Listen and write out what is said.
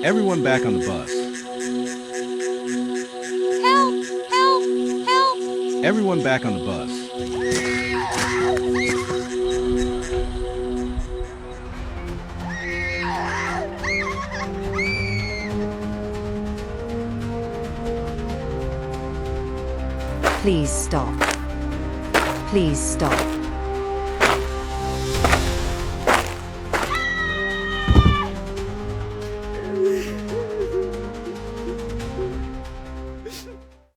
Everyone back on the bus. Help! Help! Help! Everyone back on the bus. Please stop. Please stop.